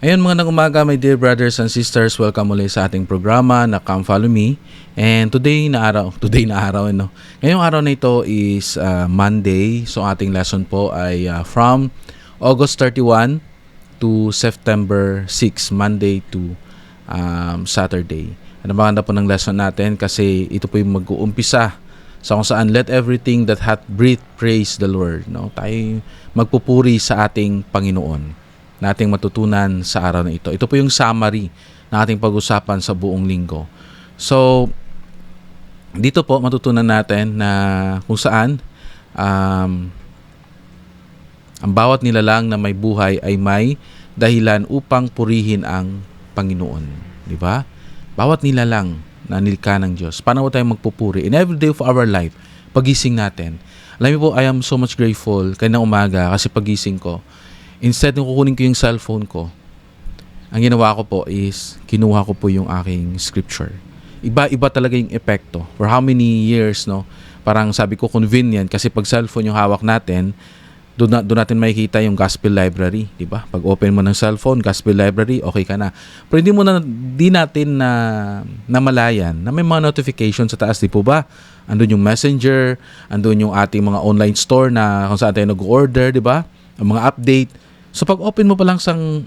Ayun mga umaga, my dear brothers and sisters, welcome ulit sa ating programa na Come Follow Me. And today na araw, no? Ngayong araw na ito is Monday. So ating lesson po ay from August 31 to September 6, Monday to Saturday. Ano maganda po ng lesson natin kasi ito po yung mag-uumpisa sa kung saan let everything that hath breathed praise the Lord. No? Tayo magpupuri sa ating Panginoon nating matutunan sa araw na ito. Ito po yung summary na ating pag-usapan sa buong linggo. So, dito po matutunan natin na kung saan ang bawat nilalang na may buhay ay may dahilan upang purihin ang Panginoon. Di ba? Bawat nilalang na nilikha ng Diyos. Paano tayo magpupuri? In every day of our life, pagising natin. Alam niyo po, I am so much grateful kanina umaga kasi pagising ko, instead ng kukunin ko yung cellphone ko, ang ginawa ko po is, kinuha ko po yung aking scripture. Iba-iba talaga yung epekto. For how many years, no? Parang sabi ko, convenient. Kasi pag cellphone yung hawak natin, doon natin makikita yung gospel library. Diba? Pag open mo ng cellphone, gospel library, okay ka na. Pero di natin namalayan na may mga notification sa taas. Di po ba? Andun yung messenger, andun yung ating mga online store na kung saan tayo nag-order, di ba? Ang mga update. So pag open mo pa lang isang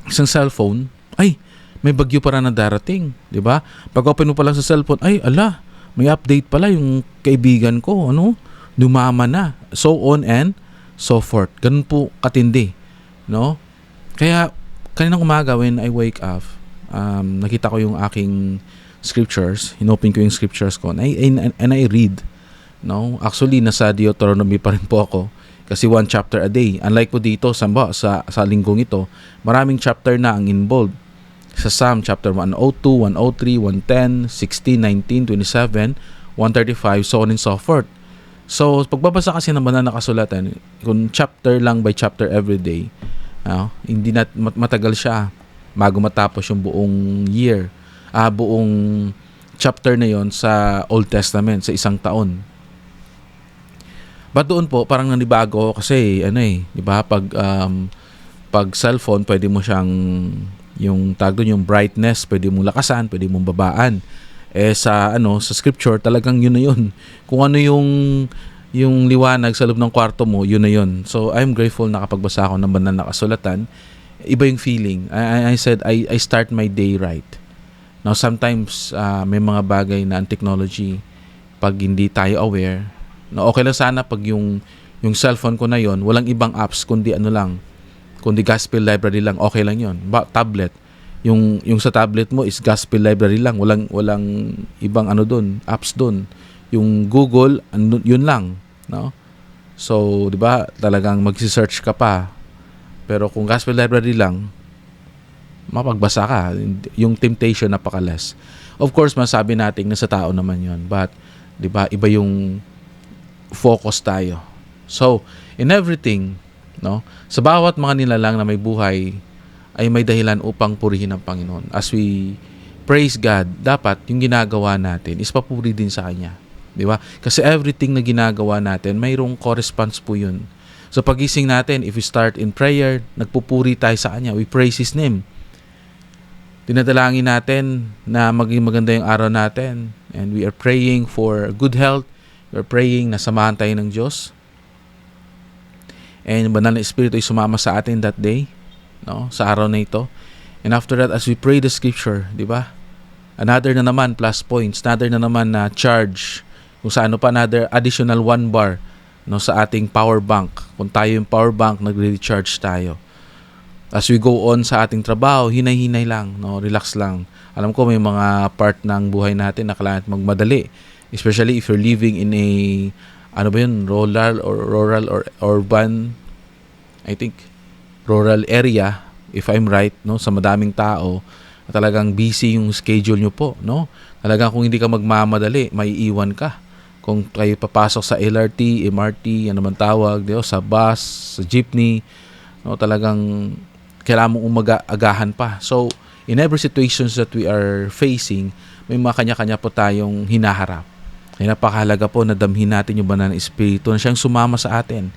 cellphone, ay, may bagyo para na darating, 'di ba? Pag open mo pa lang sa cellphone, ay, ala, may update pala yung kaibigan ko, dumama na. So on and so forth. Ganun po katindi, no? Kaya kaninang umaga when I wake up, nakita ko yung aking scriptures, hinopen ko yung scriptures ko, and I read, no? Actually nasa Deuteronomy pa rin po ako. Kasi one chapter a day. Unlike po dito, sa linggong ito, maraming chapter na ang involved. Sa Psalm chapter 102, 103, 110, 16, 19, 27, 135, so on and so forth. So, pagbabasa kasi ng banal na kasulatan, kung chapter lang by chapter every day, hindi na matagal siya bago matapos yung buong year. Buong chapter na yon sa Old Testament, sa isang taon. But doon po, parang nanibago kasi, di ba, pag cellphone, pwede mo siyang, yung tag doon, yung brightness, pwede mong lakasan, pwede mong babaan. Sa scripture, talagang yun na yun. Kung ano yung liwanag sa loob ng kwarto mo, yun na yun. So, I'm grateful na kapagbasa ako ng banal na kasulatan. Iba yung feeling. I said, I start my day right. Now, sometimes, may mga bagay na ang technology, pag hindi tayo aware, no, okay lang sana pag yung cellphone ko na yon, walang ibang apps kundi kundi gospel library lang, okay lang yon. Tablet, yung sa tablet mo is gospel library lang, walang ibang doon, apps doon. Yung Google, yun lang, no? So, 'di ba, talagang magsi-search ka pa. Pero kung gospel library lang, mapagbasa ka. Yung temptation napaka-less. Of course, masabi natin na sa tao naman yon, but 'di ba, iba yung focus tayo. So, in everything, no, sa bawat mga nilalang na may buhay ay may dahilan upang purihin ang Panginoon. As we praise God, dapat yung ginagawa natin is papuri din sa Kanya. Di ba? Kasi everything na ginagawa natin, mayroong corresponds po yun. So, pagising natin, if we start in prayer, nagpupuri tayo sa Kanya. We praise His name. Dinadalangin natin na maging maganda yung araw natin. And we are praying for good health. We're praying na samahan tayo ng Diyos. And yung banal na Espiritu ay sumama sa atin that day, no? Sa araw na ito. And after that, as we pray the scripture, di ba? Another na naman plus points, another na naman na charge. Kung sa another additional 1 bar, no, sa ating power bank. Kung tayo yung power bank, nagre-recharge tayo. As we go on sa ating trabaho, hinay-hinay lang, no? Relax lang. Alam ko may mga part ng buhay natin na kailangan magmadali. Especially if you're living in a, rural or urban, I think, rural area, if I'm right, no, sa madaming tao, talagang busy yung schedule nyo po, no? Talagang kung hindi ka magmamadali, maiiwan ka. Kung kayo papasok sa LRT, MRT, ano man tawag, sa bus, sa jeepney, no, talagang kailangan mong agahan pa. So, in every situations that we are facing, may mga kanya-kanya po tayong hinaharap. Kaya napakahalaga po na damhin natin yung banal na Espiritu na siyang sumama sa atin.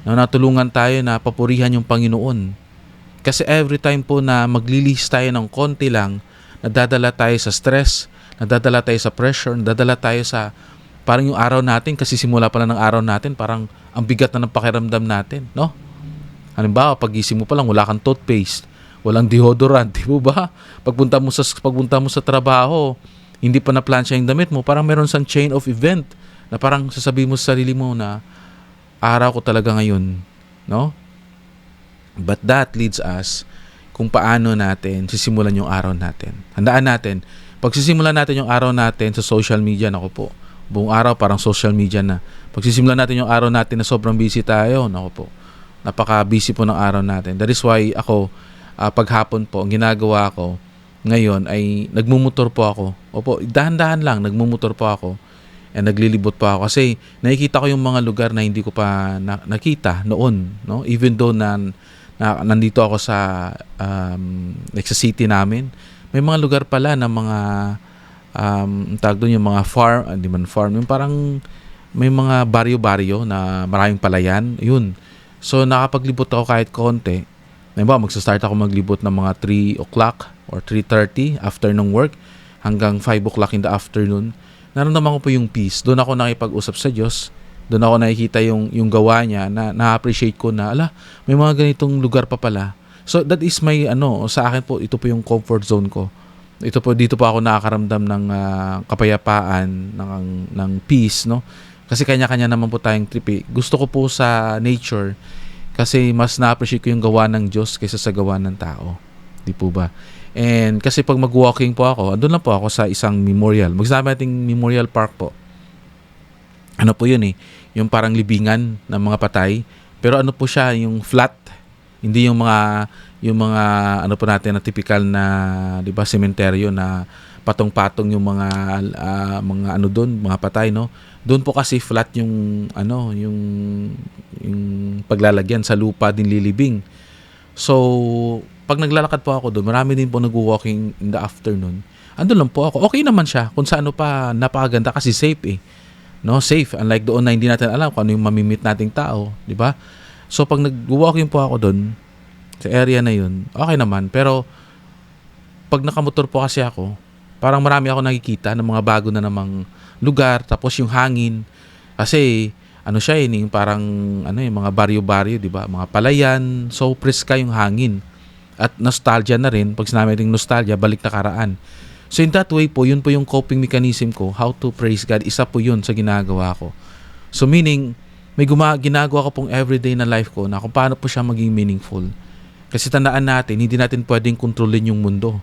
Na natulungan tayo na papurihan yung Panginoon. Kasi every time po na maglilis tayo ng konti lang, nadadala tayo sa stress, nadadala tayo sa pressure, nadadala tayo sa parang yung araw natin, kasi simula pa lang ng araw natin, parang ang bigat na ng pakiramdam natin, no? Halimbawa, pagising mo pa lang, wala kang toothpaste, walang deodorant, di ba? Pagpunta mo sa trabaho, hindi pa na-plansya yung damit mo, parang meron sang chain of event na parang sasabihin mo sa sarili mo na araw ko talaga ngayon, no? But that leads us kung paano natin sisimulan yung araw natin. Handaan natin, pag sisimulan natin yung araw natin sa social media, naku po, buong araw parang social media na. Pag sisimulan natin yung araw natin na sobrang busy tayo, naku po, napaka-busy po ng araw natin. That is why ako, paghapon po, ang ginagawa ko ngayon ay nagmumotor po ako. Opo, dahan-dahan lang, nagmumotor po ako and naglilibot po ako kasi nakikita ko yung mga lugar na hindi ko pa nakita noon, no? Even though nandito ako sa like sa city namin, may mga lugar pala na mga tawag doon yung mga farm, hindi man farm, yung parang may mga baryo-baryo na maraming palayan, yun. So nakapaglibot ako kahit konti. Halimbawa, magsa-start ako maglibot ng mga 3 o'clock or 3:30 after ng work hanggang 5 o'clock in the afternoon. Naramdaman ko po yung peace. Doon ako nakipag-usap sa Diyos. Doon ako nakikita yung gawa niya na na-appreciate ko na, may mga ganitong lugar pa pala. So that is my, sa akin po, ito po yung comfort zone ko. Dito po ako nakakaramdam ng kapayapaan, ng peace, no? Kasi kanya-kanya naman po tayong trip eh. Gusto ko po sa nature kasi mas na-appreciate ko yung gawa ng Diyos kaysa sa gawa ng tao. Di po ba? And kasi pag mag-walking po ako, andun lang po ako sa isang memorial. Magsasabi nating memorial park po. Ano po yun eh? Yung parang libingan ng mga patay. Pero ano po siya, yung flat. Hindi yung mga ano po natin na typical na, di ba, sementeryo na patong-patong yung mga ano doon, mga patay, no? Doon po kasi flat yung yung paglalagyan sa lupa din lilibing. So, pag naglalakad po ako doon, marami din po nag-walking in the afternoon. Andun lang po ako. Okay naman siya. Kung saan pa napakaganda kasi safe eh. No, safe. Unlike doon na hindi natin alam kung ano yung mamimit nating tao, di ba? So, pag nag-walking po ako doon, sa area na yun, okay naman. Pero, pag nakamotor po kasi ako, parang marami ako nakikita ng mga bago na namang lugar, tapos yung hangin. Kasi, siya yung parang, yung mga baryo-baryo, di ba? Mga palayan, so preska yung hangin. At nostalgia na rin, pag sinabi rin nostalgia, balik na karaan. So in that way po, yun po yung coping mechanism ko, how to praise God, isa po yun sa ginagawa ko. So meaning, may ginagawa ko pong everyday na life ko na kung paano po siya maging meaningful. Kasi tandaan natin, hindi natin pwedeng kontrolin yung mundo.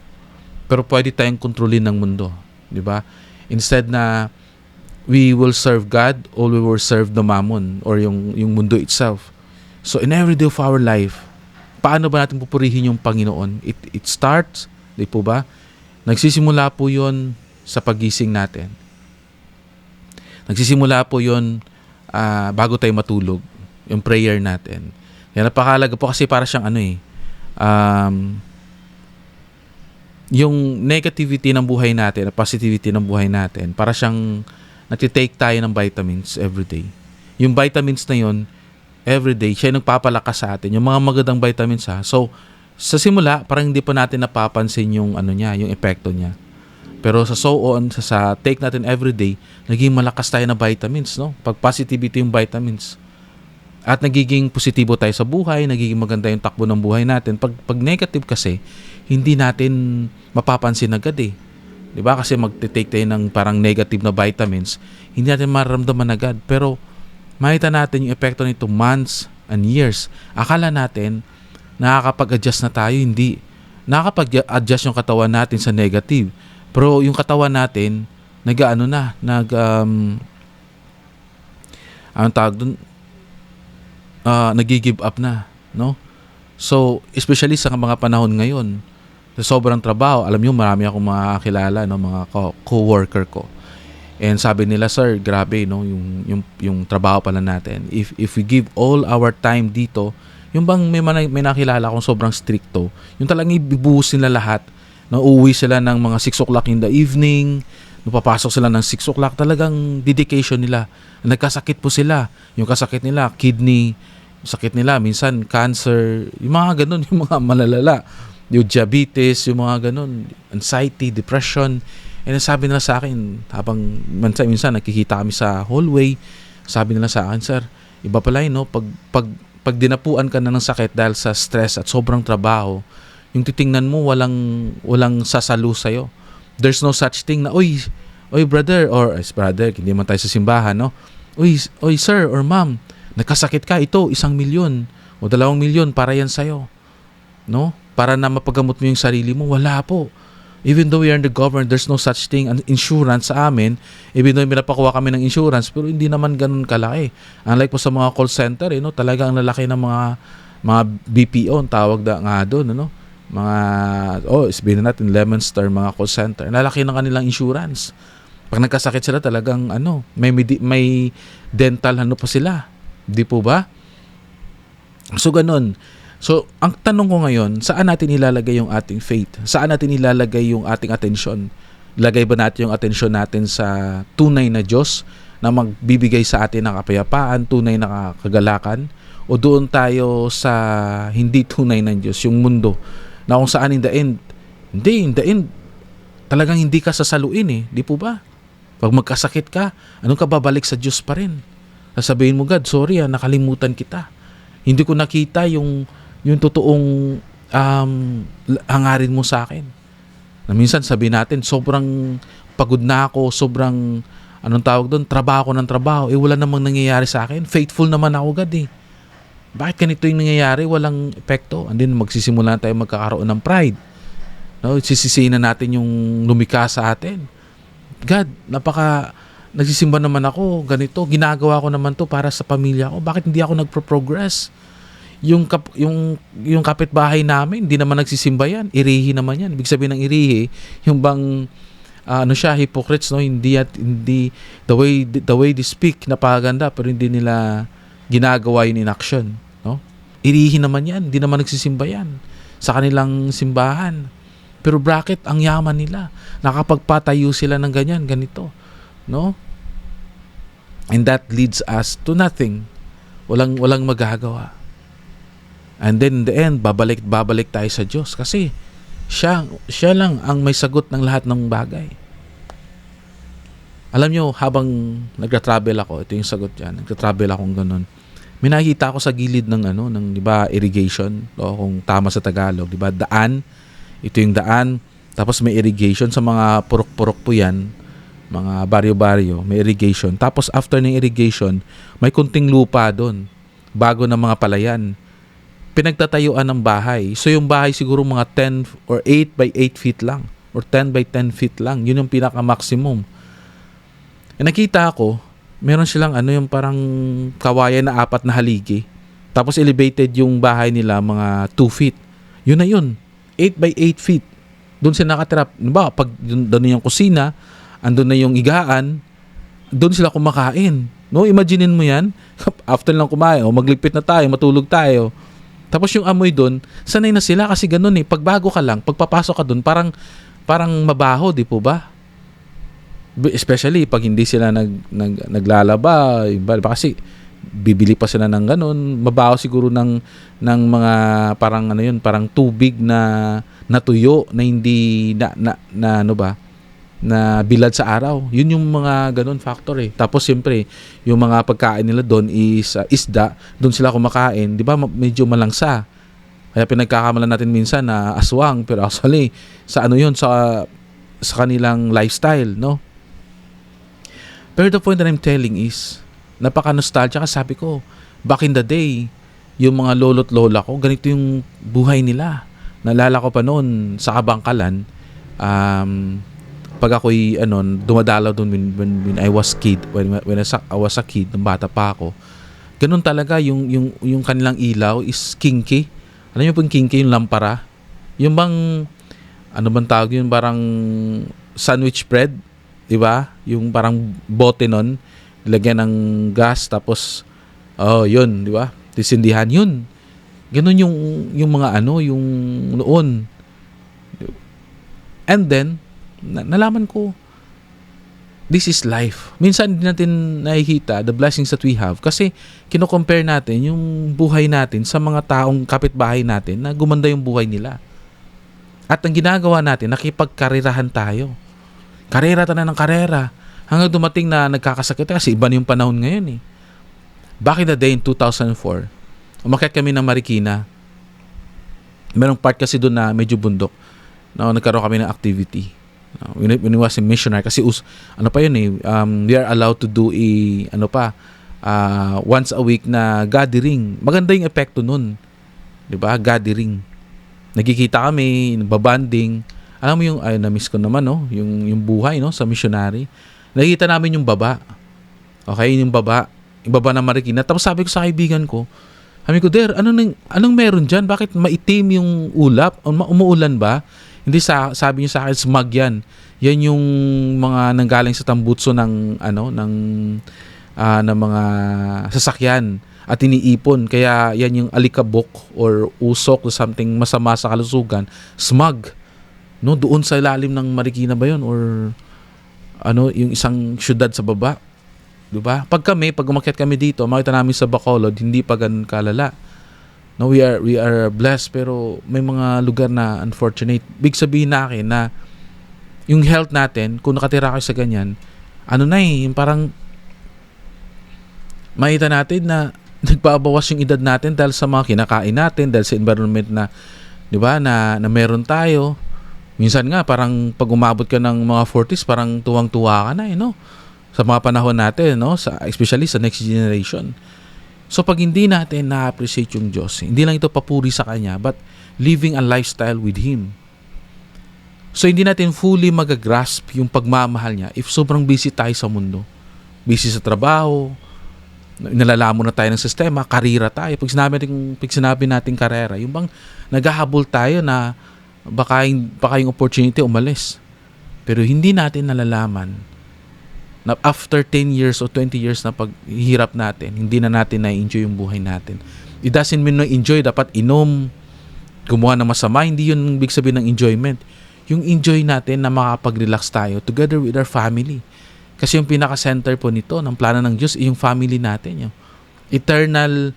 Pero pwede tayong kontrolin ng mundo. Di ba? Instead na we will serve God or we will serve the mammon or yung mundo itself. So in every day of our life, paano ba natin pupurihin yung Panginoon? It starts, di po ba? Nagsisimula po yun sa pagising natin. Nagsisimula po yun bago tayo matulog, yung prayer natin. Yan, napakahalaga po kasi para siyang yung negativity ng buhay natin, positivity ng buhay natin, para siyang nagtitake tayo ng vitamins everyday. Yung vitamins na yun, everyday, siya yung nagpapalakas sa atin. Yung mga magandang vitamins ha. So, sa simula, parang hindi pa natin napapansin yung yung epekto niya. Pero sa sa take natin everyday, naging malakas tayo na vitamins, no? Pag positivity yung vitamins. At nagiging positibo tayo sa buhay, nagiging maganda yung takbo ng buhay natin. Pag negative kasi, hindi natin mapapansin agad eh. 'Di ba? Kasi magte-take tayo ng parang negative na vitamins, hindi natin mararamdaman agad. Pero makita natin yung epekto nito months and years. Akala natin nakakapag-adjust na tayo, hindi. Nakakapag-adjust yung katawan natin sa negative. Pero yung katawan natin nagi-give up na, no? So, especially sa mga panahon ngayon, sa sobrang trabaho, alam niyo marami akong mga kilala, no, mga co-worker ko. And sabi nila, sir, grabe, no, yung trabaho pala natin. If we give all our time dito, yung bang may nakilala akong sobrang stricto, yung talagang ibubuhos nila lahat. No, uuwi sila ng mga 6 o'clock in the evening, papasok sila ng 6 o'clock, talagang dedication nila. Nagkasakit po sila. Yung kasakit nila, kidney, sakit nila, minsan cancer, yung mga ganun, yung mga malalala, yung diabetes, yung mga ganun, anxiety, depression. And sabi nila sa akin, habang minsan nakikita kami sa hallway, sabi nila sa akin, sir, iba pala yun, no? Pag dinapuan ka na ng sakit dahil sa stress at sobrang trabaho, yung titingnan mo, walang sasalo sa'yo. There's no such thing na, oy brother, or brother, hindi man tayo sa simbahan, no? Oy sir or ma'am, nagkasakit ka, ito, 1,000,000 o 2,000,000 para yan sa'yo. No? Para na mapagamot mo yung sarili mo. Wala po. Even though we are in the government, there's no such thing. An insurance sa amin, even though may napakuha kami ng insurance, pero hindi naman ganun kalaki. Unlike po sa mga call center, no? Talaga ang lalaki ng mga BPO, ang tawag na nga doon, ano? Mga, sabihin na natin, Lemon Star, mga call center. Lalaki ng kanilang insurance. Pag nagkasakit sila, talagang, may dental, pa sila. Di po ba? So, ganun. So, ang tanong ko ngayon, saan natin ilalagay yung ating faith? Saan natin ilalagay yung ating atensyon? Ilagay ba natin yung atensyon natin sa tunay na Diyos na magbibigay sa atin ng kapayapaan, tunay na kagalakan? O doon tayo sa hindi tunay ng Diyos, yung mundo, na kung saan in the end, talagang hindi ka sasaluin Di po ba? Pag magkasakit ka, anong ka babalik sa Diyos pa rin? Sasabihin mo, God, sorry nakalimutan kita. Hindi ko nakita yung totoong hangarin mo sa akin. Na minsan sabihin natin, sobrang pagod na ako, sobrang, trabaho ko ng trabaho, wala namang nangyayari sa akin. Faithful naman ako, God Bakit ganito yung nangyayari? Walang epekto. And then magsisimula tayo magkakaroon ng pride. No? Sisisihin na natin yung lumikha sa atin. God, nagsisimba naman ako, ganito, ginagawa ko naman to para sa pamilya ko. Bakit hindi ako nagpo-progress? Yung kapitbahay namin, hindi naman nagsisimba yan. Irihi naman yan. Ibig sabihin ng irihi, yung bang, hypocrites, no? Hindi, the way they speak, napakaganda, pero hindi nila ginagawa yun in action, no? Irihi naman yan. Hindi naman nagsisimba yan sa kanilang simbahan. Pero bakit ang yaman nila? Nakapagpatayo sila ng ganito, no? And that leads us to nothing. Walang magagawa. And then in the end, babalik tayo sa Diyos kasi siya lang ang may sagot ng lahat ng bagay. Alam nyo, habang nagtra-travel ako, ito yung sagot diyan. Nagtra-travel akong ganun. May nakita ako sa gilid ng di ba, irrigation, o kung tama sa Tagalog, di ba, daan. Ito yung daan. Tapos may irrigation sa mga purok-purok po yan. Mga baryo-baryo, may irrigation. Tapos after ng irrigation, may kunting lupa doon. Bago ng mga palayan. Pinagtatayuan ng bahay. So yung bahay siguro mga 10 or 8 by 8 feet lang. Or 10 by 10 feet lang. Yun yung pinaka-maximum. Nakita ko, meron silang yung parang kawayan na 4 na haligi. Tapos elevated yung bahay nila mga 2 feet. Yun na yun. 8 by 8 feet. Doon sila nakatira. Diba, pag doon na yung kusina, andun na yung igaan, doon sila kumakain. No, imaginein mo yan. After lang kumain, magligpit na tayo, matulog tayo. Tapos yung amoy doon, sanay na sila kasi ganun Pag bago ka lang, pagpapasok ka doon, parang mabaho, di po ba? Especially pag hindi sila naglalaba, kasi bibili pa sila ng ganun, mabaho siguro ng mga parang parang tubig na natuyo na hindi na bilad sa araw. Yun yung mga ganun factor Tapos siyempre, yung mga pagkain nila doon is isda, doon sila kumakain, 'di ba? Medyo malangsa. Kaya pinagkakamalan natin minsan na aswang, pero actually sa sa kanilang lifestyle, no? Pero the point that I'm telling is napaka-nostalgia kasi sabi ko, back in the day, yung mga lolo't lola ko, ganito yung buhay nila. Naalala ko pa noon sa Kabangkalan, pag ako'y dumadalaw doon when I was kid, when I was a kid, nung bata pa ako, ganun talaga yung kanilang ilaw is kinky. Alam niyo po yung kinky, yung lampara? Yung bang, bang tawag yun, parang sandwich bread, di ba? Yung parang bote nun, lagyan ng gas, tapos, yun, di ba? Tisindihan, yun. Ganun yung mga yung noon. And then, nalaman ko, this is life. Minsan hindi natin nakikita the blessings that we have kasi kino-compare natin yung buhay natin sa mga taong kapitbahay natin na gumanda yung buhay nila. At ang ginagawa natin, nakipagkarerahan tayo. Karera tayo ng karera. Hanggang dumating na nagkakasakit kasi iba na yung panahon ngayon eh. Back in the day in 2004, umakyat kami ng Marikina. Merong part kasi doon na medyo bundok. No, nagkaroon kami ng activity. When we was a missionary kasi ano pa yun eh, we are allowed to do once a week na gathering. Maganda yung epekto nun. 'Di ba? Gathering. Nagkikita kami, babanding. Alam mo yung na-miss ko naman no, yung buhay no sa missionary. Nakita namin yung baba. Okay, yung baba ng Marikina. Tapos sabi ko sa kaibigan ko, Der, anong meron diyan? Bakit maitim yung ulap? Umuulan ba? Hindi sabi niyo sa akin smog yan. Yan yung mga nanggaling sa tambutso ng mga sasakyan at iniipon. Kaya yan yung alikabok or usok or something masama sa kalusugan. Smog. No, doon sa ilalim ng Marikina ba yun? Or yung isang syudad sa baba. Diba? Pag umakyat kami dito, makita namin sa Bacolod, hindi pa ganun kalala. No, we are blessed pero may mga lugar na unfortunate. Big sabihin na akin na yung health natin, kung nakatira kayo sa ganyan, yung parang makita natin na nagbabawas yung edad natin dahil sa mga kinakain natin, dahil sa environment na, di ba, na meron tayo. Minsan nga, parang pag umabot ka ng mga 40s, parang tuwang-tuwa ka na, no? Sa mga panahon natin, no? Especially sa next generation. So pag hindi natin na-appreciate yung Diyos, hindi lang ito papuri sa Kanya, but living a lifestyle with Him. So hindi natin fully magagrasp yung pagmamahal niya if sobrang busy tayo sa mundo. Busy sa trabaho, nalalamo na tayo ng sistema, karira tayo. Pag sinabi natin karera, yung bang naghahabol tayo na baka yung opportunity umalis. Pero hindi natin nalalaman na after 10 years o 20 years na paghihirap natin, hindi na natin na-enjoy yung buhay natin. It doesn't mean na enjoy, dapat inom, gumawa ng masama. Hindi yun big sabihin ng enjoyment. Yung enjoy natin na makapag-relax tayo together with our family. Kasi yung pinaka-center po nito, ng plano ng Diyos, yung family natin. Yung eternal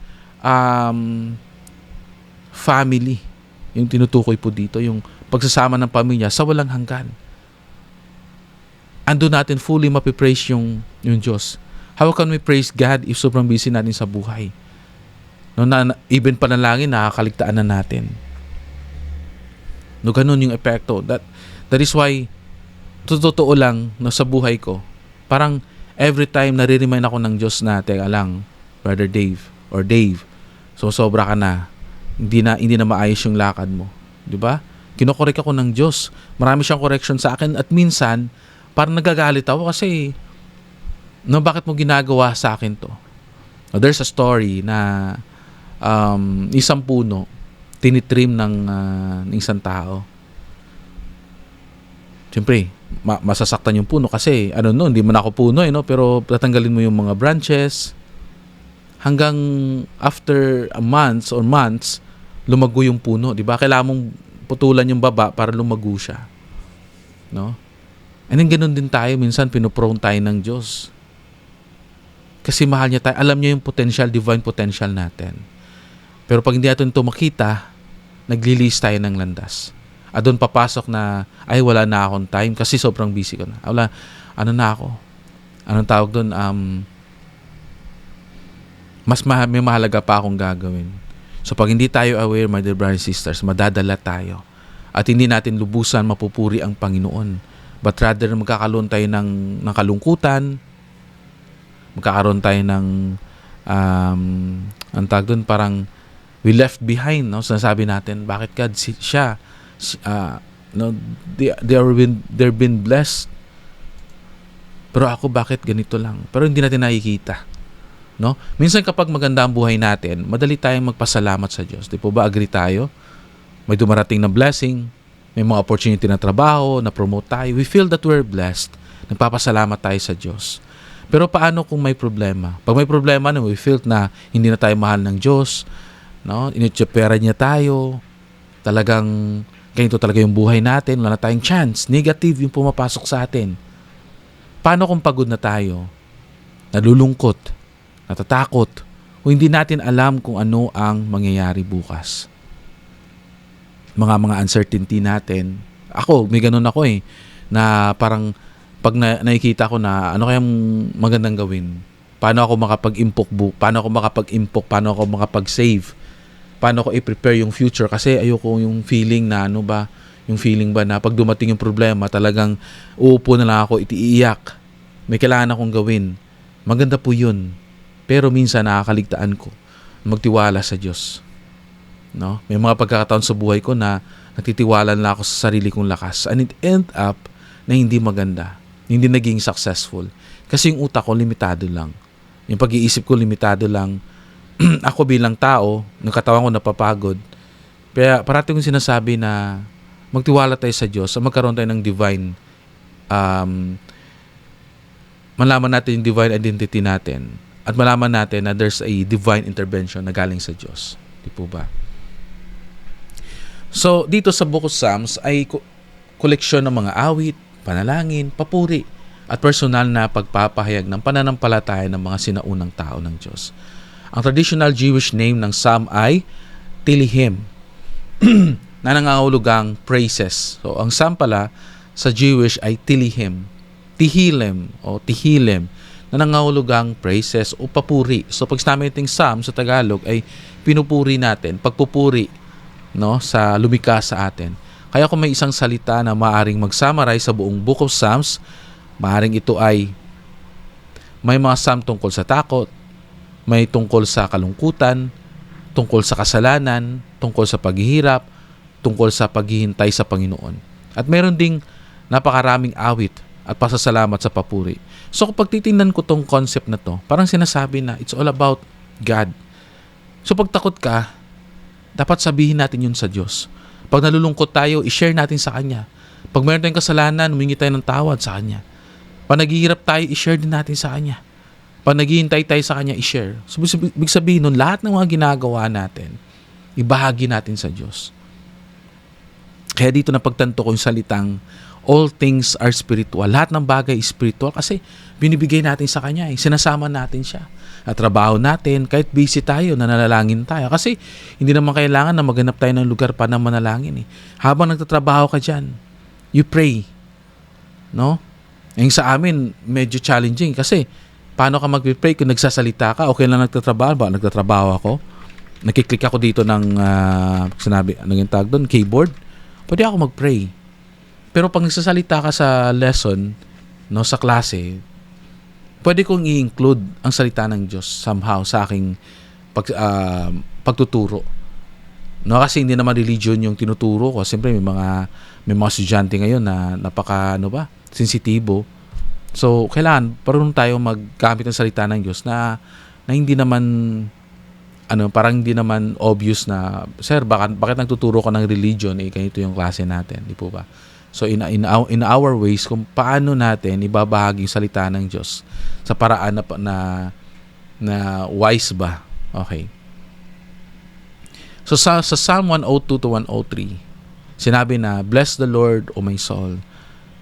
family. Yung tinutukoy po dito, yung pagsasama ng pamilya sa walang hanggan. Ando natin fully mapipraise yung Diyos. How can we praise God if sobrang busy natin sa buhay? No, even panalangin, nakakaligtaan na natin. No, ganun yung epekto. That is why, totoo lang, no, sa buhay ko, parang every time nare-remind ako ng Diyos na, teka lang, Brother Dave, or Dave, so sobra ka na. Hindi na maayos yung lakad mo. Di ba? Kinokorek ako ng Diyos. Marami siyang correction sa akin at minsan, parang nagagalit ako kasi no, bakit mo ginagawa sa akin to? Now, there's a story na isang puno tinitrim ng isang tao. Siyempre, masasaktan yung puno kasi hindi mo na ako puno no? Pero tatanggalin mo yung mga branches hanggang after months lumago yung puno, di ba? Kailangan mong putulan yung baba para lumago siya. No? And then ganun din tayo, minsan pinoprone tayo ng Diyos. Kasi mahal niya tayo. Alam niya yung divine potential natin. Pero pag hindi natin ito makita, naglilis tayo ng landas. At doon papasok na, wala na akong time kasi sobrang busy ko na. Na ako? Anong tawag doon? May mahalaga pa akong gagawin. So pag hindi tayo aware, my dear brothers and sisters, madadala tayo. At hindi natin lubusan mapupuri ang Panginoon. But rather, magkakaroon tayo ng kalungkutan, magkakaroon tayo ng, ang tawag doon, parang we left behind, no? Sinasabi natin, bakit God, they're been blessed. Pero ako, bakit ganito lang? Pero hindi natin nakikita. No? Minsan kapag maganda ang buhay natin, madali tayong magpasalamat sa Diyos. Di po ba, agree tayo? May dumarating na blessing, may mga opportunity na trabaho, na promote tayo. We feel that we're blessed. Nagpapasalamat tayo sa Diyos. Pero paano kung may problema? Pag may problema na we feel na hindi na tayo mahal ng Diyos, no? Initsipera niya tayo, talagang ganito talaga yung buhay natin, wala na tayong chance. Negative yung pumapasok sa atin. Paano kung pagod na tayo, nalulungkot, natatakot, o hindi natin alam kung ano ang mangyayari bukas? Mga uncertainty natin. Ako, may ganun ako na parang pag nakikita ko na ano kayang magandang gawin, paano ako makapag-impok, paano ako makapag-save, paano ko i-prepare yung future, kasi ayoko yung feeling na yung feeling ba na pag dumating yung problema, talagang uupo na lang ako, iiyak. May kailangan akong gawin. Maganda po yun. Pero minsan nakakaligtaan ko magtiwala sa Diyos. No? May mga pagkakataon sa buhay ko na nagtitiwala na ako sa sarili kong lakas. And it end up na hindi maganda. Hindi naging successful. Kasi yung utak ko limitado lang. Yung pag-iisip ko limitado lang. Ako bilang tao, ng katawan ko napapagod. Kaya parati kong sinasabi na magtiwala tayo sa Diyos, magkaroon tayo ng divine, malaman natin yung divine identity natin, at malaman natin na there's a divine intervention na galing sa Diyos. Di po ba? So, dito sa Book of Psalms ay koleksyon ng mga awit, panalangin, papuri, at personal na pagpapahayag ng pananampalataya ng mga sinaunang tao ng Diyos. Ang traditional Jewish name ng Psalm ay Tilihim, na nangangahulugang praises. So, ang Psalm pala sa Jewish ay Tilihim, Tehillim o Tehillim, na nangangahulugang praises o papuri. So, pag sinabi natin Psalm sa Tagalog ay pinupuri natin, pagpupuri, no, sa lumikha sa atin. Kaya kung may isang salita na maaring mag-summarize sa buong Book of Psalms, maaring ito ay may mga psalm tungkol sa takot, may tungkol sa kalungkutan, tungkol sa kasalanan, tungkol sa paghihirap, tungkol sa paghihintay sa Panginoon. At meron ding napakaraming awit at pasasalamat sa papuri. So kapag titingnan ko tong concept na to, parang sinasabi na it's all about God. So pag takot ka, dapat sabihin natin yun sa Diyos. Pag nalulungkot tayo, i-share natin sa Kanya. Pag meron tayong kasalanan, humingi tayo ng tawad sa Kanya. Pag naghihirap tayo, i-share din natin sa Kanya. Pag naghihintay tayo sa Kanya, i-share. So, ibig sabihin nun, lahat ng mga ginagawa natin, ibahagi natin sa Diyos. Kaya dito napagtanto ko yung salitang all things are spiritual. Lahat ng bagay is spiritual kasi binibigay natin sa Kanya. Sinasama natin siya. At trabaho natin, kahit busy tayo, nanalangin tayo. Kasi hindi naman kailangan na maghanap tayo ng lugar pa na manalangin. Habang nagtatrabaho ka dyan, you pray. No? Yung sa amin, medyo challenging kasi paano ka mag-pray kung nagsasalita ka? Okay lang nagtatrabaho ba? Nagtatrabaho ako. Nakiklik ako dito ng anong yung tag doon? Keyboard. Pwede ako mag-pray. Pero pag nagsasalita ka sa lesson, no, sa klase, pwede kong i-include ang salita ng Diyos somehow sa aking pagtuturo. No, kasi hindi naman religion yung tinuturo ko. Siyempre may mga estudyante ngayon na sensitibo. So, kailangan parang tayo maggamit ng salita ng Diyos na hindi naman parang hindi naman obvious na, sir, bakit nagtuturo ka ng religion? Ganito yung klase natin, di po ba? So, in our ways, kung paano natin ibabahagi yung salita ng Diyos sa paraan na wise ba? Okay. So, sa Psalm 102 to 103, sinabi na, bless the Lord, O my soul.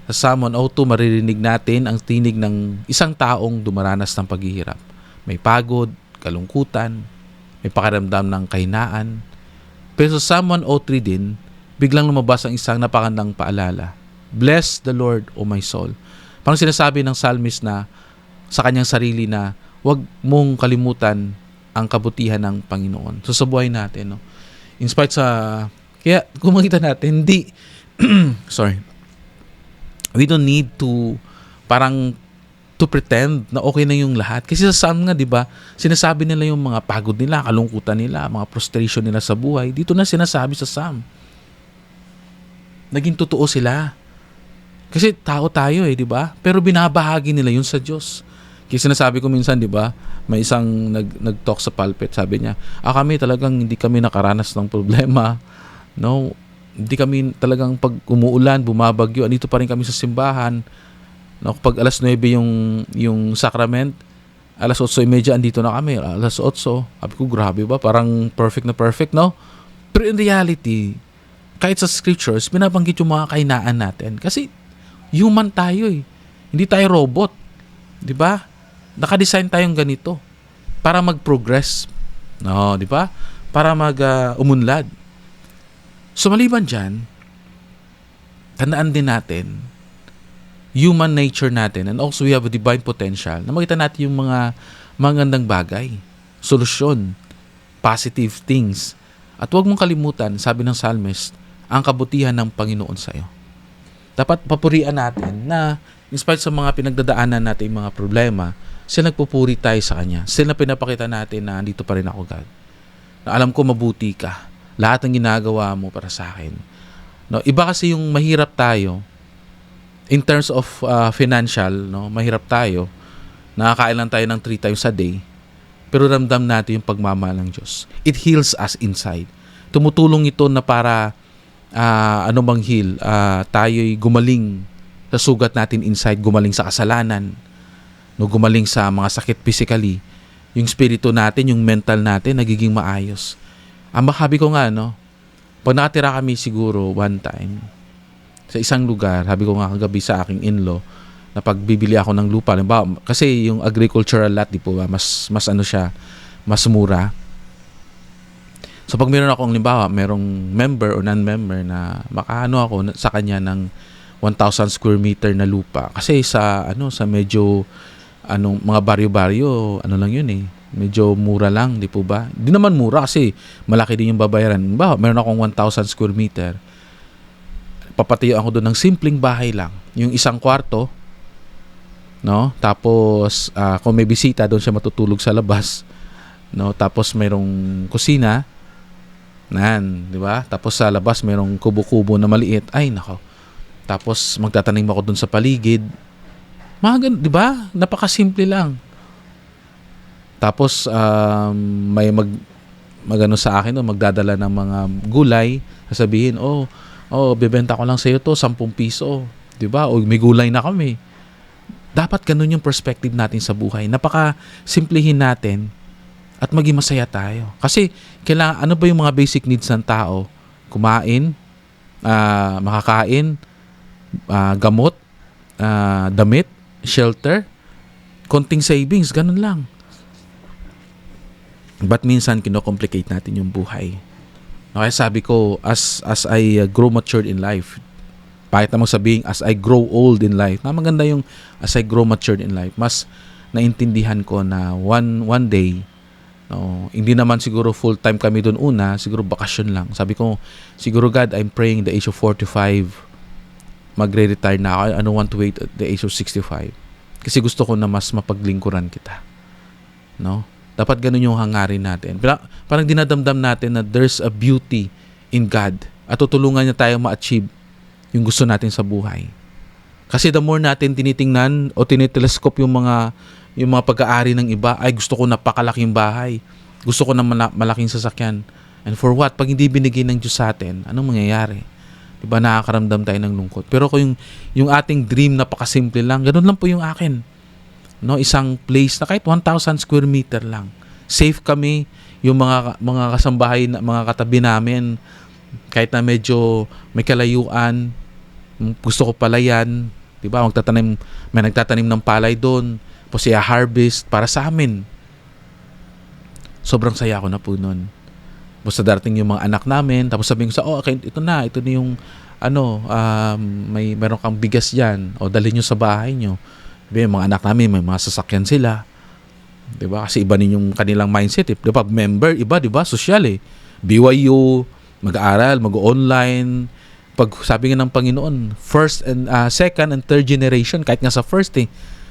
Sa Psalm 102, maririnig natin ang tinig ng isang taong dumaranas ng paghihirap. May pagod, kalungkutan, may pakiramdam ng kahinaan. Pero sa Psalm 103 din, biglang lumabas ang isang napakandang paalala. Bless the Lord, O my soul. Parang sinasabi ng psalmist na sa kanyang sarili na huwag mong kalimutan ang kabutihan ng Panginoon. So sa buhay natin, no? In spite kaya kung makita natin, we don't need to to pretend na okay na yung lahat. Kasi sa Psalm nga, di ba, sinasabi nila yung mga pagod nila, kalungkutan nila, mga frustration nila sa buhay. Dito na sinasabi sa Psalm. Naging totoo sila. Kasi tao tayo di ba? Pero binabahagi nila yun sa Diyos. Kasi sinasabi ko minsan, di ba, may isang nag-talk sa pulpit, sabi niya, kami talagang hindi kami nakaranas ng problema. No? Hindi kami talagang pag umuulan, bumabagyo, andito pa rin kami sa simbahan. No, pag alas 9 yung sacrament, alas 8:30 andito na kami. Alas 8, sabi ko, grabe ba? Parang perfect na perfect, no? Pero in reality, kahit sa scriptures, binabanggit yung mga kahinaan natin. Kasi human tayo Hindi tayo robot. 'Di ba? Naka-design tayong ganito para mag-progress. No, 'di ba? Para umunlad. So maliban diyan, tandaan din natin human nature natin, and also we have a divine potential na makita natin yung mga magandang bagay, solusyon, positive things. At huwag mong kalimutan, sabi ng psalmist, ang kabutihan ng Panginoon sa iyo. Dapat papurian natin na in spite sa mga pinagdadaanan natin mga problema, sila nagpupuri tayo sa Kanya. Sila pinapakita natin na andito pa rin ako, God. Na alam ko mabuti ka. Lahat ng ginagawa mo para sa akin. No, iba kasi yung mahirap tayo in terms of financial, no, mahirap tayo. Nakakain lang tayo ng 3 times a day. Pero ramdam natin yung pagmamahal ng Diyos. It heals us inside. Tumutulong ito na para heal, tayo'y gumaling sa sugat natin inside, gumaling sa kasalanan, no, gumaling sa mga sakit physically. Yung spirito natin, yung mental natin, nagiging maayos. Ang makabi ko nga, no, pag nakatira kami siguro one time, sa isang lugar, sabi ko nga kagabi sa aking in-law, na pagbibili ako ng lupa, kasi yung agricultural lot, di po ba, mas ano siya, mas mura. So pag meron akong merong member o non-member na makaano ako sa kanya ng 1,000 square meter na lupa. Kasi sa medyo mga baryo-baryo, lang yun eh. Medyo mura lang, di po ba? Di naman mura kasi malaki din yung babayaran. Meron akong 1,000 square meter. Papatayo ako doon ng simpleng bahay lang. Yung isang kwarto, no? Tapos kung may bisita, doon siya matutulog sa labas, no? Tapos mayroong kusina, di ba? Tapos sa labas mayroong kubo-kubo na maliit. Ay nako. Tapos magtatanim ako doon sa paligid. Di ba? Napakasimple lang. Tapos may magano sa akin, magdadala ng mga gulay, sasabihin, bebenta ko lang sa iyo to 10 piso, 'di ba? O may gulay na kami. Dapat ganun yung perspective natin sa buhay. Napaka-simplihin natin at maging masaya tayo. Kasi kailangan, ano ba yung mga basic needs ng tao? Kumain, makakain, gamot, damit, shelter, konting savings, ganun lang. But minsan kino-complicate natin yung buhay. Okay, sabi ko, as I grow matured in life, kahit namang sabihin, as I grow old in life, na maganda yung as I grow matured in life, mas naintindihan ko na one day, no, hindi naman siguro full-time kami doon una, siguro bakasyon lang. Sabi ko, siguro God, I'm praying the age of 45, magre-retire na ako. I don't want to wait at the age of 65. Kasi gusto ko na mas mapaglingkuran kita. No? Dapat ganun yung hangarin natin. Parang dinadamdam natin na there's a beauty in God at tutulungan niya tayo ma-achieve yung gusto natin sa buhay. Kasi the more natin tinitingnan o tinitelescope yung mga pag-aari ng iba, ay gusto ko napakalaking bahay. Gusto ko na malaking sasakyan. And for what? Pag hindi binigay ng Diyos sa atin, anong mangyayari? Diba, nakakaramdam tayo ng lungkot. Pero kung yung ating dream napakasimple lang, ganun lang po yung akin. No, isang place na kahit 1,000 square meter lang. Safe kami, yung mga kasambahay, mga katabi namin, kahit na medyo may kalayuan, gusto ko palayan, 'di ba? May nagtatanim ng palay doon, tapos harvest para sa amin. Sobrang saya ko na po noon. Basta darating yung mga anak namin, tapos sabihin ko okay, ito na yung meron kang bigas diyan, o dalhin niyo sa bahay niyo. Diba, yung mga anak namin, may mga sasakyan sila. Diba? Kasi iba din yung kanilang mindset. Diba? Member, iba, diba? Social eh. BYU, mag-aaral, mag-online. Pag sabi nga ng Panginoon, first and second and third generation, kahit nga sa first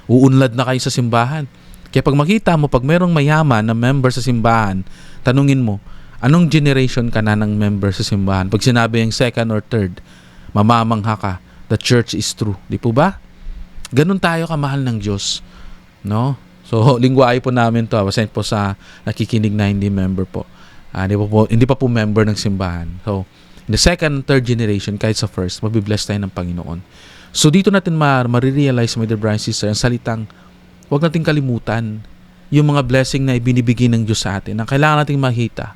uunlad na kayo sa simbahan. Kaya pag makita mo, pag merong mayaman na member sa simbahan, tanungin mo, anong generation ka na ng member sa simbahan? Pag sinabi yung second or third, mamamangha ka, the church is true. Di po ba? Ganun tayo kamahal ng Diyos, no? So, lingwahe po namin to. Pasensya po sa nakikinig na hindi member po. Hindi pa po member ng simbahan. So, in the second and third generation, kahit sa first, mabibless tayo ng Panginoon. So, dito natin marirealize, my dear brothers and sisters, ang salitang, huwag natin kalimutan yung mga blessing na ibinibigay ng Diyos sa atin na kailangan nating makita.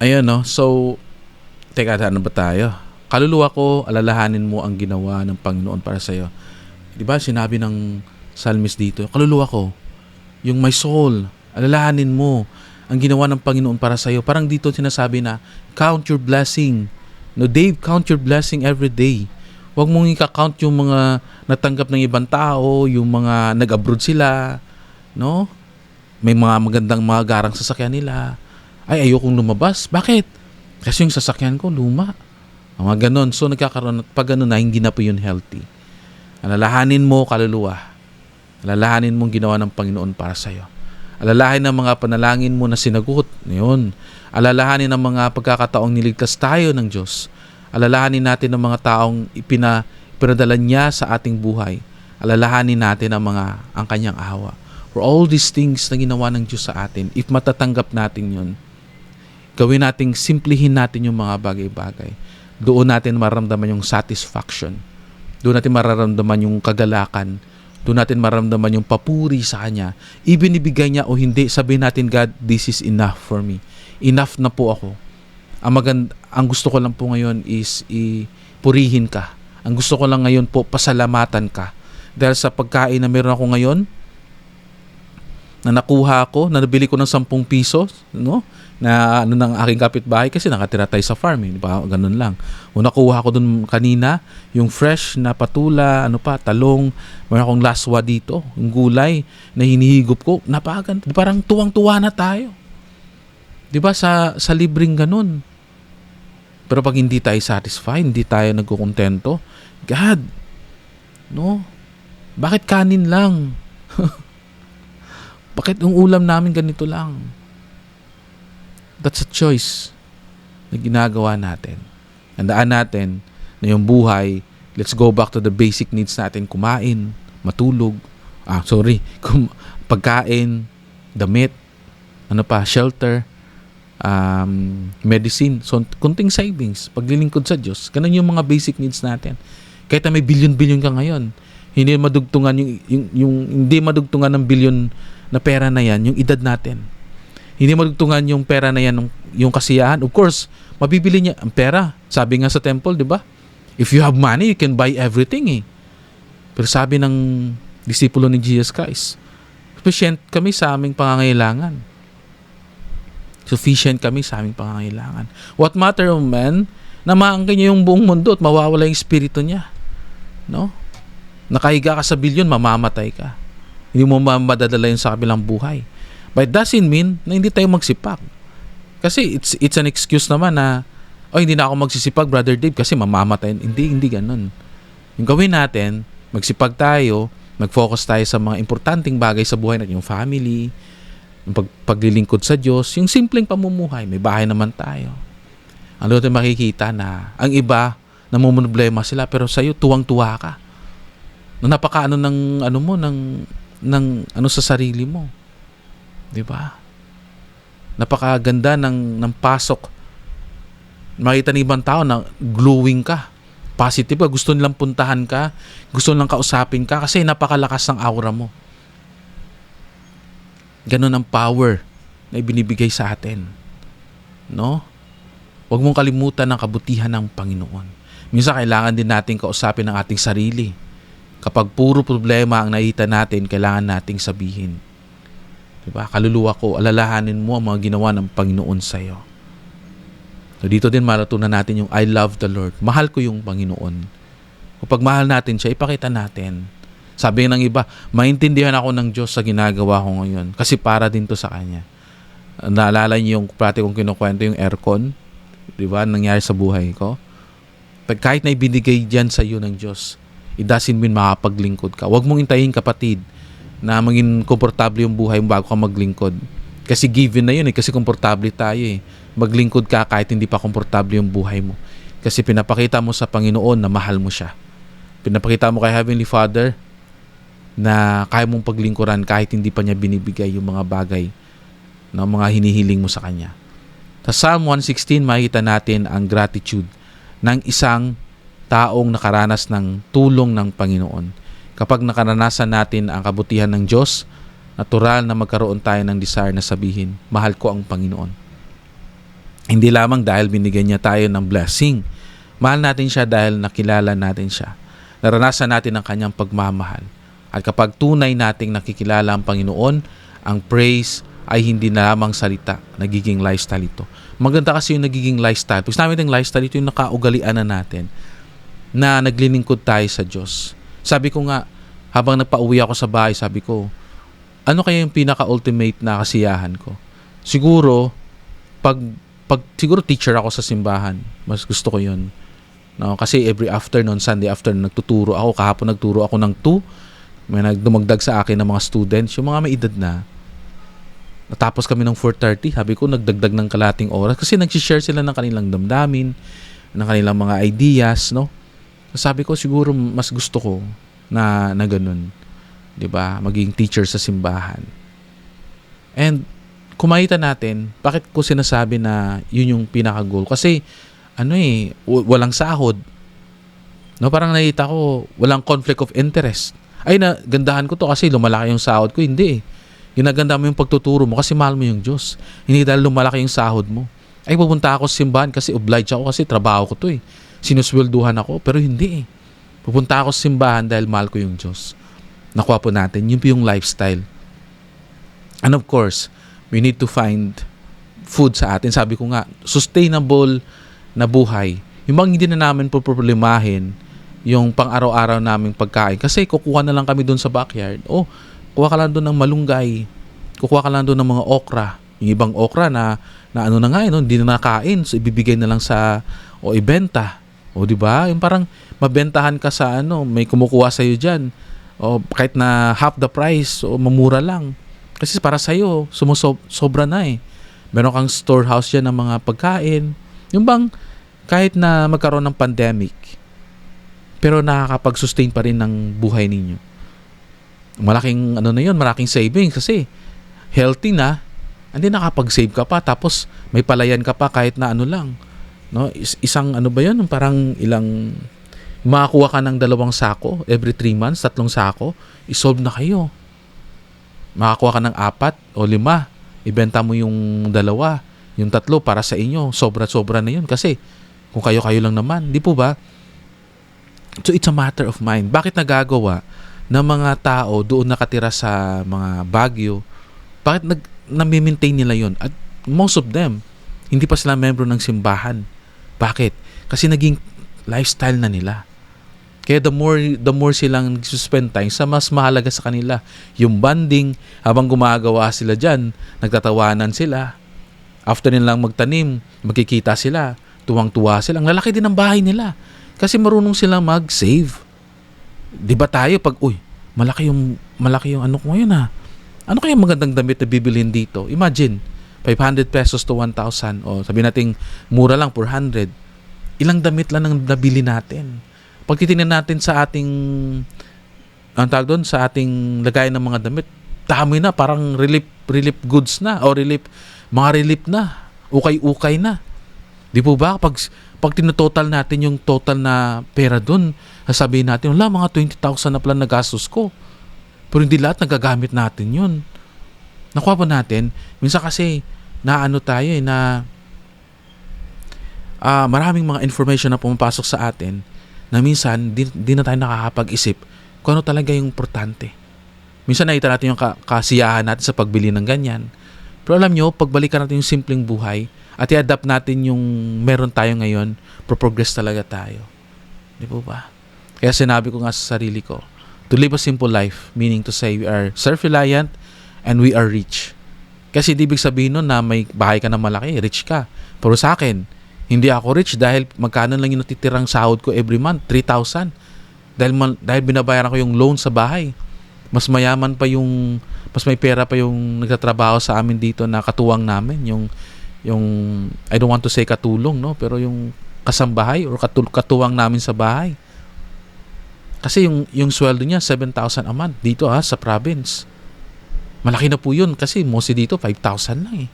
Ayun, no? So, Teka, ano ba tayo? Kaluluwa ko, alalahanin mo ang ginawa ng Panginoon para sa'yo. Di ba sinabi ng psalmist dito, kaluluwa ko, yung my soul, alalahanin mo ang ginawa ng Panginoon para sa'yo. Parang dito sinasabi na, count your blessing. No, Dave, count your blessing every day. Huwag mong i-count yung mga natanggap ng ibang tao, yung mga nag-abroad sila, no? May mga magandang mga garang sasakyan nila. Ay, ayokong lumabas. Bakit? Kasi yung sasakyan ko, luma. Mga ganon. So, nagkakaroon, pag ganon na, hindi na po yun healthy. Alalahanin mo, kaluluwa. Alalahanin mo ang ginawa ng Panginoon para sa'yo. Alalahanin ang mga panalangin mo na sinagot. Yun. Alalahanin ang mga pagkakataong niligtas tayo ng Diyos. Alalahanin natin ang mga taong ipinadala niya sa ating buhay. Alalahanin natin ang kanyang awa. For all these things na ginawa ng Diyos sa atin, if matatanggap natin yun, gawin nating simplihin natin yung mga bagay-bagay. Doon natin mararamdaman yung satisfaction. Doon natin mararamdaman yung kagalakan. Doon natin mararamdaman yung papuri sa Kanya. Ibinibigay niya o hindi, sabihin natin, God, this is enough for me. Enough na po ako. Ang gusto ko lang po ngayon is purihin ka. Ang gusto ko lang ngayon po, pasalamatan ka. Dahil sa pagkain na meron ako ngayon, na nakuha ko, na nabili ko ng 10 pisos, no? Na ng aking kapitbahay kasi nakatira tayo sa farm, di ba? Ganun lang. O nakuha ko dun kanina, yung fresh na patula, talong, meron akong laswa dito, yung gulay na hinihigop ko, napakaganda. Parang tuwang-tuwa na tayo. Di ba sa libreng ganun? Pero pag hindi tayo satisfied, hindi tayo nagkukontento, God, no? Bakit kanin lang? Bakit yung ulam namin ganito lang? That's a choice na ginagawa natin. Handaan natin na yung buhay, let's go back to the basic needs natin. Kumain, matulog, pagkain, damit, shelter, medicine. So, kunting savings, paglilingkod sa Diyos. Ganun yung mga basic needs natin. Kahit na may bilyon-bilyon ka ngayon, hindi madugtungan hindi madugtungan ng bilyon na pera na yan, yung edad natin. Hindi madugtungan yung pera na yan, yung kasiyahan. Of course, mabibili niya ang pera. Sabi nga sa temple, di ba? If you have money, you can buy everything eh. Pero sabi ng disipulo ni Jesus Christ, sufficient kami sa aming pangangailangan. Sufficient kami sa aming pangangailangan. What matter of man, na maangkin niya yung buong mundo at mawawala yung espiritu niya. No? Nakahiga ka sa bilyon, mamamatay ka. Hindi mo madadala yun sa kabilang buhay. But it doesn't mean na hindi tayo magsipag. Kasi it's an excuse naman na, hindi na ako magsisipag, Brother Dave, kasi mamamatay. Hindi ganun. Yung gawin natin, magsipag tayo, mag-focus tayo sa mga importanteng bagay sa buhay natin, yung family, yung paglilingkod sa Diyos, yung simpleng pamumuhay. May bahay naman tayo. Ano natin makikita na ang iba, namumroblema sila, pero sa'yo, tuwang-tuwa ka. Napakaano ng sa sarili mo. 'Di ba? Napakaganda ng pasok. Makita ng ibang tao na glowing ka. Positive ka, gusto nilang puntahan ka, gusto nilang kausapin ka kasi napakalakas ng aura mo. Ganun ang power na ibinibigay sa atin. No? Huwag mong kalimutan ang kabutihan ng Panginoon. Minsan kailangan din natin kausapin ang ating sarili. Kapag puro problema ang nakita natin, kailangan nating sabihin. Diba? Kaluluwa ko, alalahanin mo ang mga ginawa ng Panginoon sa iyo. So dito din maratunan natin yung I love the Lord. Mahal ko yung Panginoon. Kapag mahal natin siya, ipakita natin. Sabi ng iba, maintindihan ako ng Diyos sa ginagawa ko ngayon. Kasi para din to sa Kanya. Naalala niyo yung prati kong kinukwento, yung aircon? Diba? Nangyari sa buhay ko. Kahit na ibinigay dyan sa iyo ng Diyos, it doesn't mean makapaglingkod ka. Huwag mong intayin, kapatid, na maging komportable yung buhay mo bago ka maglingkod. Kasi given na yun eh, kasi komportable tayo eh. Maglingkod ka kahit hindi pa komportable yung buhay mo. Kasi pinapakita mo sa Panginoon na mahal mo siya. Pinapakita mo kay Heavenly Father na kaya mong paglingkuran kahit hindi pa niya binibigay yung mga bagay na mga hinihiling mo sa Kanya. Sa Psalm 116, makikita natin ang gratitude ng isang taong nakaranas ng tulong ng Panginoon. Kapag nakaranasan natin ang kabutihan ng Diyos, natural na magkaroon tayo ng desire na sabihin, mahal ko ang Panginoon. Hindi lamang dahil binigyan niya tayo ng blessing. Mahal natin siya dahil nakilala natin siya. Naranasan natin ang kanyang pagmamahal. At kapag tunay nating nakikilala ang Panginoon, ang praise ay hindi na lamang salita, nagiging lifestyle ito. Maganda kasi yung nagiging lifestyle. Pag sinabi ng lifestyle, ito yung nakaugalian na natin na naglilingkod tayo sa Diyos. Sabi ko nga, habang nagpa-uwi ako sa bahay, sabi ko, ano kaya yung pinaka-ultimate na kasiyahan ko? Siguro, siguro teacher ako sa simbahan. Mas gusto ko yun. No, kasi every afternoon, Sunday afternoon, nagtuturo ako. Kahapon nagturo ako ng 2. May nagdumagdag sa akin ng mga students, yung mga may edad na. Natapos kami ng 4:30. Sabi ko, nagdagdag ng kalating oras. Kasi nag-share sila ng kanilang damdamin, ng kanilang mga ideas, no? Sabi ko, siguro mas gusto ko na ganun. 'Di ba? Maging teacher sa simbahan. And kumakita natin, bakit ko sinasabi na yun yung pinaka-goal? Kasi walang sahod. No, parang nakita ko walang conflict of interest. Ay, gandahan ko to kasi lumalaki yung sahod ko. Hindi eh. Ginaganda mo yung pagtuturo mo kasi mahal mo yung Diyos. Hindi dahil lumalaki yung sahod mo. Ay, pupunta ako sa simbahan kasi obliged ako kasi trabaho ko to eh. Sinuswelduhan ako, pero hindi eh. Pupunta ako sa simbahan dahil mahal ko yung Diyos. Nakuha po natin, yun po yung lifestyle. And of course, we need to find food sa atin. Sabi ko nga, sustainable na buhay. Yung bang hindi na namin problemahin yung pang-araw-araw naming pagkain. Kasi kukuha na lang kami doon sa backyard. Kuha ka lang doon ng malunggay. Kukuha ka lang doon ng mga okra. Yung ibang okra na hindi na nakain. So, ibibigay na lang ibenta. Di ba? Yung parang mabentahan ka sa may kumukuha sa'yo dyan. Kahit na half the price o mamura lang. Kasi para sa'yo, sobra na eh. Meron kang storehouse dyan ng mga pagkain. Yung bang kahit na magkaroon ng pandemic, pero nakakapag-sustain pa rin ng buhay ninyo. Malaking malaking savings kasi healthy na, hindi nakapag-save ka pa, tapos may palayan ka pa kahit na lang. No? Isang parang ilang makakuha ka ng 2 sako every 3 months, 3 sako, isolve na kayo. Makakuha ka ng 4 o 5, ibenta mo yung 2, yung 3 para sa inyo, sobra-sobra na yun kasi kung kayo-kayo lang naman, di po ba? So it's a matter of mind. Bakit nagagawa ng mga tao doon nakatira sa mga Baguio? Bakit nami-maintain nila yun? At most of them, hindi pa sila membro ng simbahan. Bakit? Kasi naging lifestyle na nila. Kaya the more silang spend time sa mas mahalaga sa kanila. Yung bonding, habang gumagawa sila dyan, nagtatawanan sila. After nilang magtanim, magkikita sila, tuwang-tuwa sila. Ang lalaki din ng bahay nila. Kasi marunong silang mag-save. Di ba tayo pag, malaki yung ko ngayon ha. Ano kaya magandang damit na bibilhin dito? Imagine, 500 pesos to 1,000. O sabi natin, mura lang, 400. Ilang damit lang ang nabili natin. Pag titingnan natin sa ating sa ating lagayan ng mga damit, dami na, parang relief goods na o mga relief na, ukay-ukay na. Di po ba? Pag tinototal natin yung total na pera dun, sasabihin natin, mga 20,000 na pala na gastos ko. Pero hindi lahat nagagamit natin yun. Nakuha po natin, minsan kasi tayo na maraming mga information na pumapasok sa atin na minsan di na tayo nakakapag-isip kung ano talaga yung importante. Minsan nakita natin yung kasiyahan natin sa pagbili ng ganyan. Pero alam nyo, pagbalikan natin yung simpleng buhay at i-adapt natin yung meron tayo ngayon, progress talaga tayo. Di po ba? Kaya sinabi ko nga sa sarili ko, to live a simple life, meaning to say we are self-reliant and we are rich. Kasi di ibig sabihin nun na may bahay ka na malaki, rich ka. Pero sa akin, hindi ako rich dahil magkano lang yung natitirang sahod ko every month, 3,000. Dahil binabayaran ko yung loan sa bahay. Mas mayaman pa mas may pera pa yung nagtatrabaho sa amin dito na katuwang namin. Yung I don't want to say katulong, no? Pero yung kasambahay or katuwang namin sa bahay. Kasi yung sweldo niya, 7,000 a month dito sa province. Malaki na po yun kasi mostly dito, 5,000 lang eh.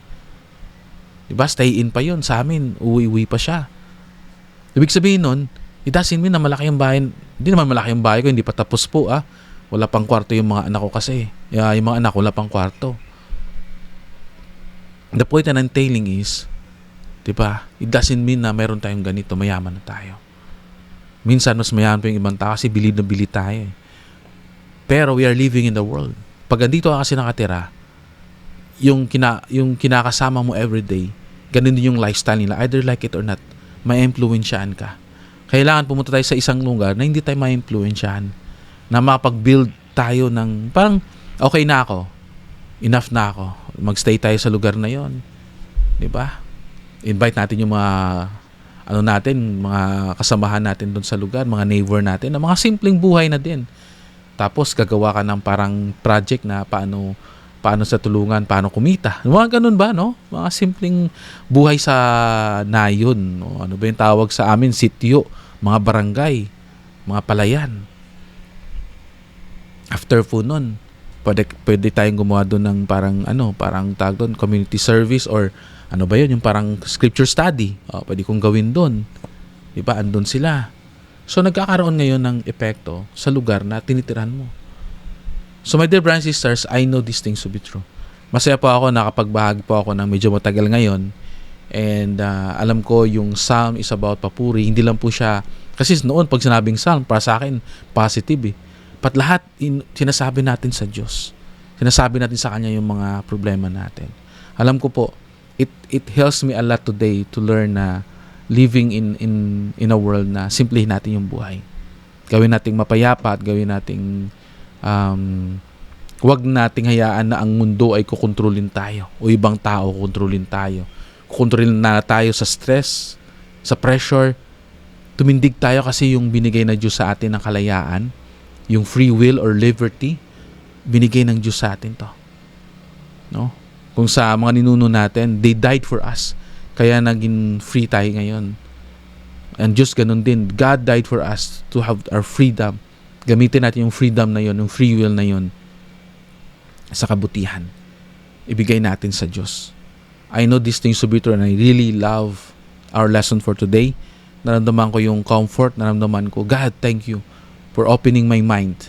Diba? Stay in pa yun. Sa amin, uwi-uwi pa siya. Ibig sabihin nun, it doesn't mean na malaki yung bahay. Hindi naman malaki yung bahay ko, hindi pa tapos po Wala pang kwarto yung mga anak ko kasi. Yung mga anak ko, wala pang kwarto. The point I'm telling is, 'Di ba? It doesn't mean na meron tayong ganito, mayaman na tayo. Minsan mas mayaman pa yung ibang tao kasi bilib na bilib tayo. Pero we are living in the world. Pag andito ka kasi nakatira, yung kinakasama mo everyday, ganun din yung lifestyle nila. Either like it or not, ma-influensyahan ka. Kailangan pumunta tayo sa isang lugar na hindi tayo ma-influensyahan. Na makapag-build tayo ng, parang, okay na ako. Enough na ako. Magstay tayo sa lugar na yon. Diba? Invite natin yung mga, mga kasamahan natin doon sa lugar, mga neighbor natin, na mga simpleng buhay na din. Tapos, gagawa ka ng parang project na paano sa tulungan, paano kumita. Mga ganun ba, no? Mga simpleng buhay sa nayon. No? Ano ba yung tawag sa amin? Sityo, mga barangay, mga palayan. After po nun, pwede tayong gumawa doon ng parang tawag doon, community service or ano ba yun, yung parang scripture study. Pwede kong gawin doon. Diba? Andun sila. So, nagkakaroon ngayon ng epekto sa lugar na tinitirahan mo. So my dear brothers and sisters, I know these things to be true. Masaya po ako, nakapagbahagi po ako ng medyo matagal ngayon. And alam ko yung psalm is about papuri. Hindi lang po siya, kasi noon pag sinabing psalm, para sa akin, positive eh. But lahat, sinasabi natin sa Diyos. Sinasabi natin sa Kanya yung mga problema natin. Alam ko po, it helps me a lot today to learn na living in a world na simplihin natin yung buhay. Gawin nating mapayapa at gawin nating wag nating hayaan na ang mundo ay kukontrolin tayo o ibang tao kukontrolin tayo. Kukontrolin na tayo sa stress, sa pressure. Tumindig tayo kasi yung binigay na Diyos sa atin ng kalayaan, yung free will or liberty, binigay ng Diyos sa atin to. No? Kung sa mga ninuno natin, they died for us. Kaya naging free tayo ngayon. And Diyos ganun din. God died for us to have our freedom. Gamitin natin yung freedom na yun, yung free will na yun sa kabutihan. Ibigay natin sa Diyos. I know these things to be true and I really love our lesson for today. Naramdaman ko yung comfort, naramdaman ko, God, thank you for opening my mind.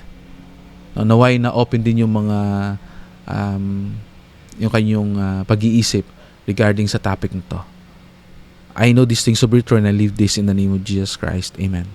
Naway na open din yung mga yung kanyong pag-iisip regarding sa topic nito. I know these things to be true and I live this in the name of Jesus Christ. Amen.